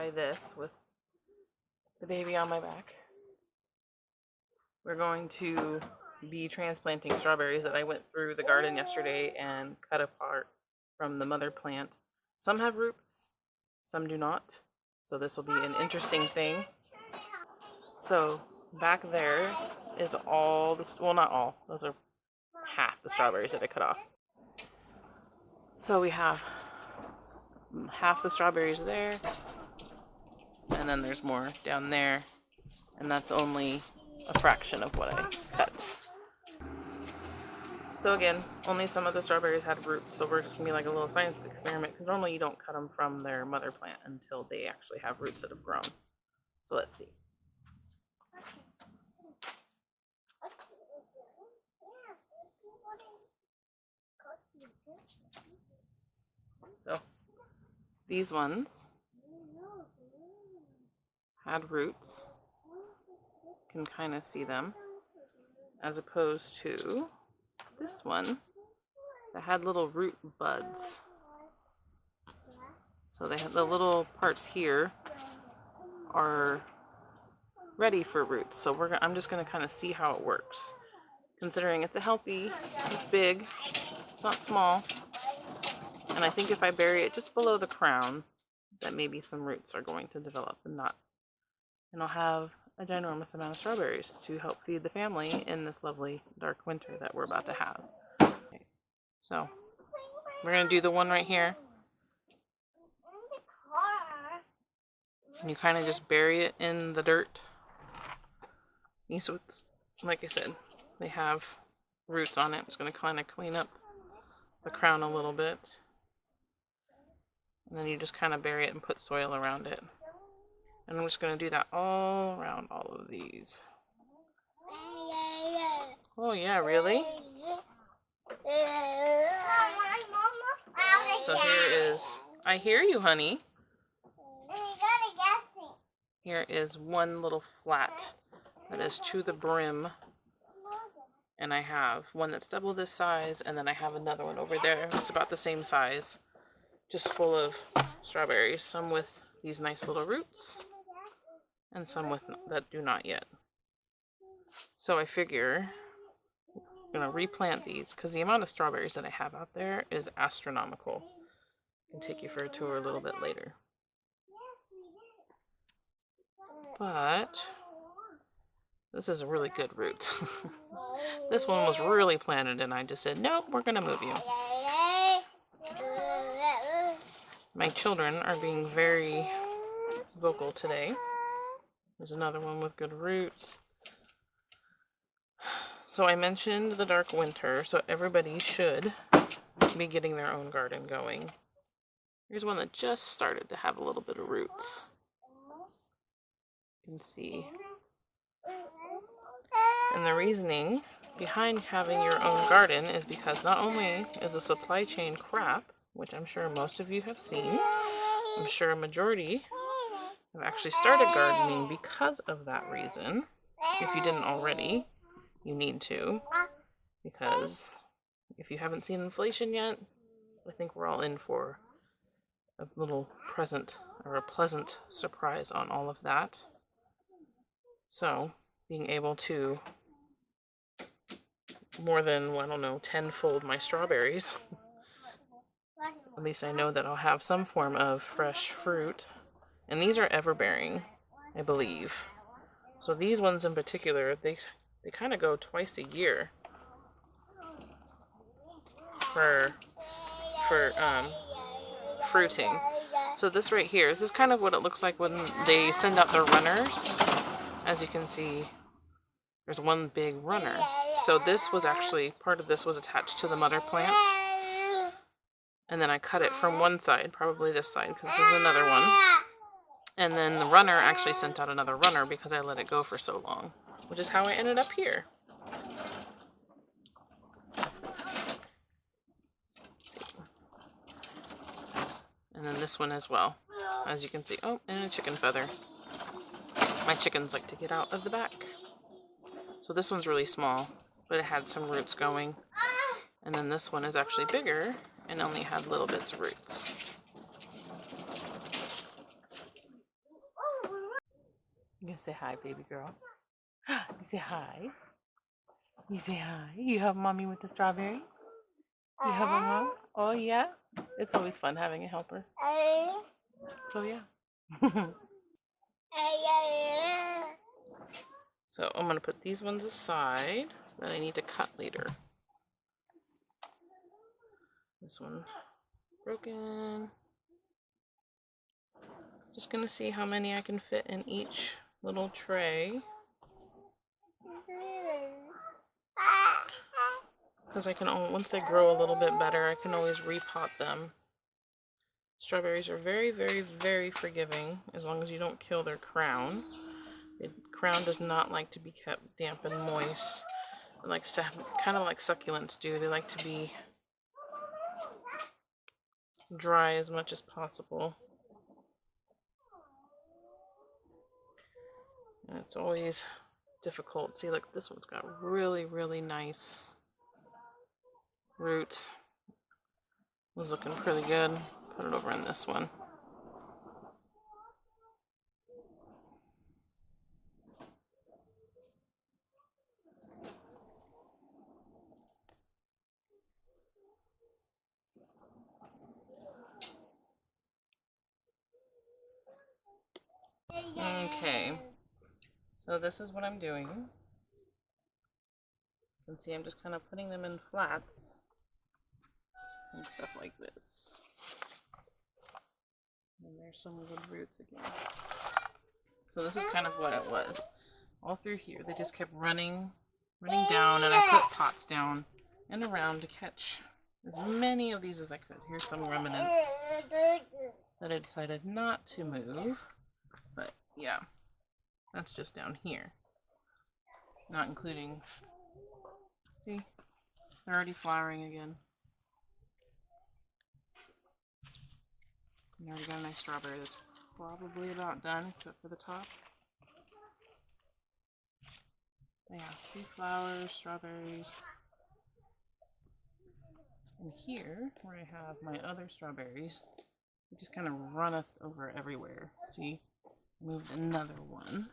try this with the baby on my back. We're going to be transplanting strawberries that I went through the garden yesterday and cut apart from the mother plant. Some have roots, some do not. So this will be an interesting thing. So back there is all the, well, not all, those are half the strawberries that I cut off. So we have half the strawberries there, and then there's more down there, and that's only a fraction of what I cut. So again, only some of the strawberries had roots, so we're just gonna be like a little science experiment, because normally you don't cut them from their mother plant until they actually have roots that have grown. So let's see. So these ones had roots, can kind of see them, as opposed to this one that had little root buds. So they have the little parts here are ready for roots. So I'm just going to kind of see how it works. Considering it's it's big, it's not small. And I think if I bury it just below the crown, that maybe some roots are going to develop and I'll have a ginormous amount of strawberries to help feed the family in this lovely dark winter that we're about to have. Okay. So we're going to do the one right here. And you kind of just bury it in the dirt. These ones, like I said, they have roots on it. I'm just going to kind of clean up the crown a little bit. And then you just kind of bury it and put soil around it. And I'm just going to do that all around all of these. Oh yeah, really? So here is, I hear you, honey. Here is one little flat that is to the brim. And I have one that's double this size, and then I have another one over there that's about the same size, just full of strawberries, some with these nice little roots, and some with that do not yet. So I figure I'm going to replant these, because the amount of strawberries that I have out there is astronomical. I can take you for a tour a little bit later. But this is a really good root. This one was really planted, and I just said, nope, we're going to move you. My children are being very vocal today. There's another one with good roots. So I mentioned the dark winter, so everybody should be getting their own garden going. Here's one that just started to have a little bit of roots. You can see. And the reasoning behind having your own garden is because not only is the supply chain crap, which I'm sure most of you have seen, I'm sure a majority have actually started gardening because of that reason. If you didn't already, you need to, because if you haven't seen inflation yet, I think we're all in for a little present or a pleasant surprise on all of that. So being able to more than, I don't know, tenfold my strawberries, at least I know that I'll have some form of fresh fruit. And these are everbearing, I believe. So these ones in particular, they kind of go twice a year for fruiting. So this right here, this is kind of what it looks like when they send out their runners. As you can see, there's one big runner. So this was actually, part of this was attached to the mother plant. And then I cut it from one side, probably this side, because this is another one. And then the runner actually sent out another runner because I let it go for so long, which is how I ended up here. And then this one as well, as you can see. Oh, and a chicken feather. My chickens like to get out of the back. So this one's really small, but it had some roots going. And then this one is actually bigger and only had little bits of roots. say hi, baby girl. You say hi. You say hi. You help mommy with the strawberries? You help mom? Oh, yeah? It's always fun having a helper. So, yeah. So, I'm going to put these ones aside that I need to cut later. This one broken. Just going to see how many I can fit in each little tray. Because I can, once they grow a little bit better, I can always repot them. Strawberries are very, very, very forgiving as long as you don't kill their crown. The crown does not like to be kept damp and moist. It likes to have, kind of like succulents do, they like to be dry as much as possible. And it's always difficult. See, look, this one's got really, really nice roots. It was looking pretty good. Put it over in this one. Okay, so this is what I'm doing. You can see I'm just kind of putting them in flats and stuff like this. And there's some good roots again. So this is kind of what it was. All through here, they just kept running down, and I put pots down and around to catch as many of these as I could. Here's some remnants that I decided not to move, but yeah, that's just down here. Not including, see, they're already flowering again. And I already got a nice strawberry that's probably about done, except for the top. Yeah, 2 flowers, strawberries. And here, where I have my other strawberries, it just kind of runneth over everywhere. See, moved another one.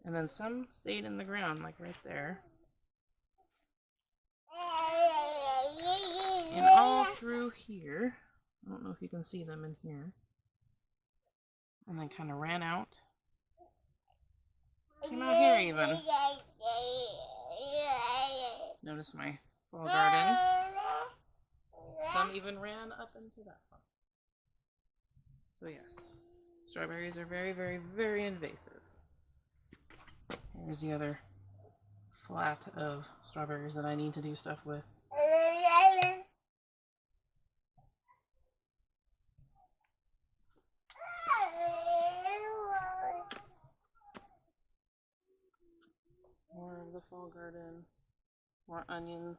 And then some stayed in the ground, like right there. And all through here, I don't know if you can see them in here. And then kind of ran out. Came out here even. Notice my fall garden. Some even ran up into that pot. So yes, strawberries are very, very, very invasive. Here's the other flat of strawberries that I need to do stuff with. More of the fall garden, more onions.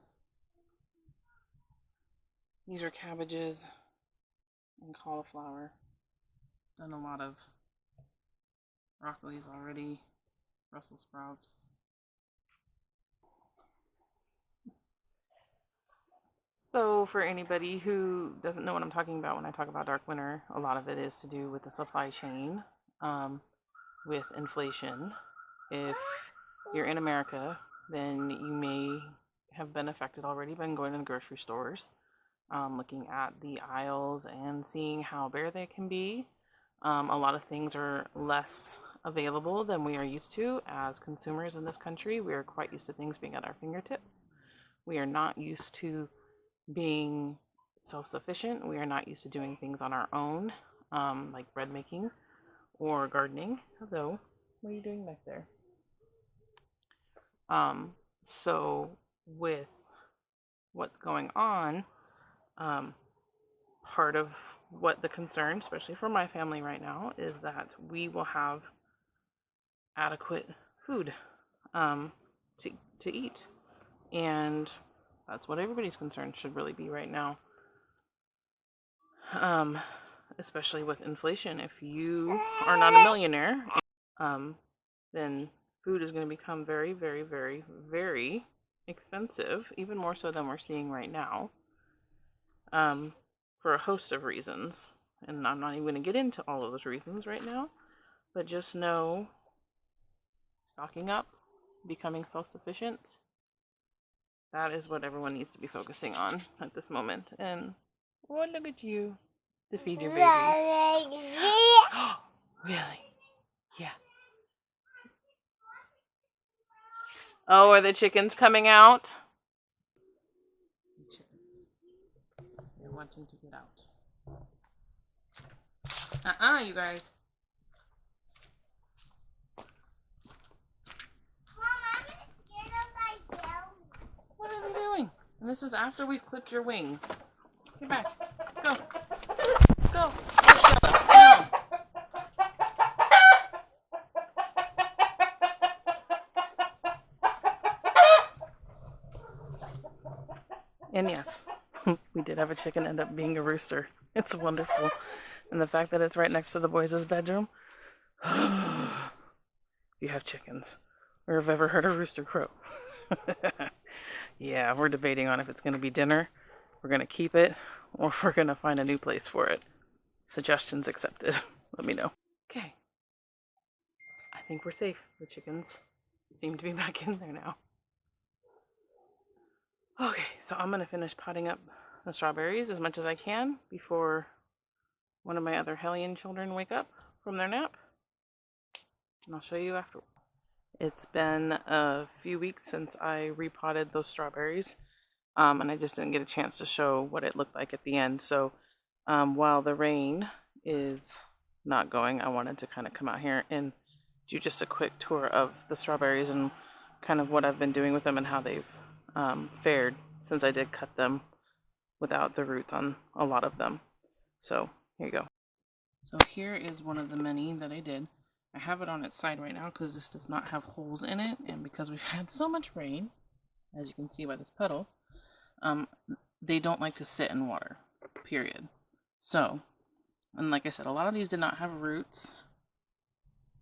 These are cabbages and cauliflower. Done a lot of broccolis already, Brussels sprouts. So for anybody who doesn't know what I'm talking about when I talk about dark winter, a lot of it is to do with the supply chain, with inflation. If you're in America, then you may have been affected already by going to the grocery stores, looking at the aisles and seeing how bare they can be. A lot of things are less available than we are used to as consumers in this country. We are quite used to things being at our fingertips. We are not used to being self-sufficient. We are not used to doing things on our own, like bread making or gardening. Hello, what are you doing back there? So with what's going on, part of what the concern, especially for my family right now, is that we will have adequate food to eat. And that's what everybody's concern should really be right now. Especially with inflation. If you are not a millionaire, then food is going to become very, very, very, very expensive, even more so than we're seeing right now, for a host of reasons. And I'm not even going to get into all of those reasons right now, But just know, stocking up, becoming self-sufficient, that is what everyone needs to be focusing on at this moment. And oh, look at you to feed your babies. Really? Yeah. Oh, are the chickens coming out? Chickens. They're wanting to get out. You guys. What are they doing? And this is after we've clipped your wings. Get back. Go. Go. No. And yes, we did have a chicken end up being a rooster. It's wonderful. And the fact that it's right next to the boys' bedroom. You have chickens. Or have ever heard a rooster crow. Yeah, we're debating on if it's going to be dinner, we're going to keep it, or if we're going to find a new place for it. Suggestions accepted. Let me know. Okay. I think we're safe. The chickens seem to be back in there now. Okay, so I'm going to finish potting up the strawberries as much as I can before one of my other hellion children wake up from their nap. And I'll show you after. It's been a few weeks since I repotted those strawberries, and I just didn't get a chance to show what it looked like at the end. So while the rain is not going, I wanted to kind of come out here and do just a quick tour of the strawberries and kind of what I've been doing with them and how they've fared since I did cut them without the roots on a lot of them. So here you go. So here is one of the many that I did. I have it on its side right now because this does not have holes in it, and because we've had so much rain, as you can see by this puddle, they don't like to sit in water, period. So, and like I said, a lot of these did not have roots.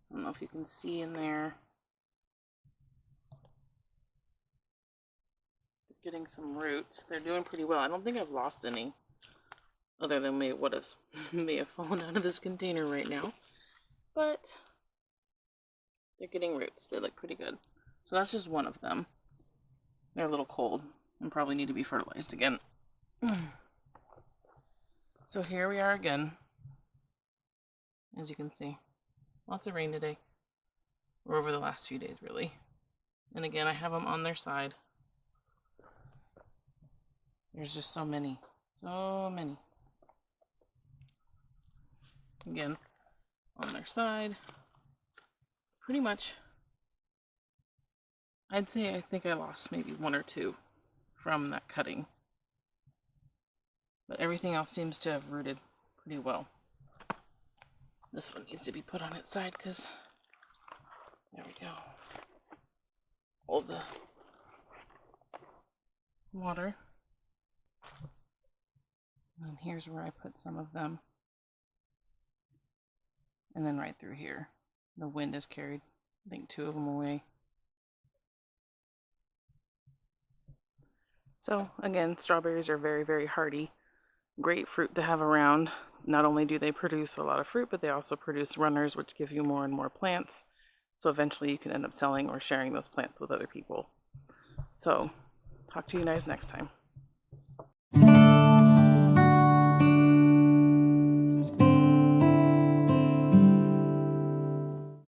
I don't know if you can see in there. They're getting some roots. They're doing pretty well. I don't think I've lost any, other than what may have fallen out of this container right now. But they're getting roots. They look pretty good. So that's just one of them. They're a little cold and probably need to be fertilized again. So here we are again. As you can see, lots of rain today. Or over the last few days, really. And again, I have them on their side. There's just so many. So many. Again, on their side. Pretty much, I'd say I think I lost maybe one or two from that cutting. But everything else seems to have rooted pretty well. This one needs to be put on its side because, there we go. All the water. And here's where I put some of them. And then right through here. The wind has carried, I think, two of them away. So, again, strawberries are very, very hardy. Great fruit to have around. Not only do they produce a lot of fruit, but they also produce runners, which give you more and more plants. So eventually you can end up selling or sharing those plants with other people. So, talk to you guys next time.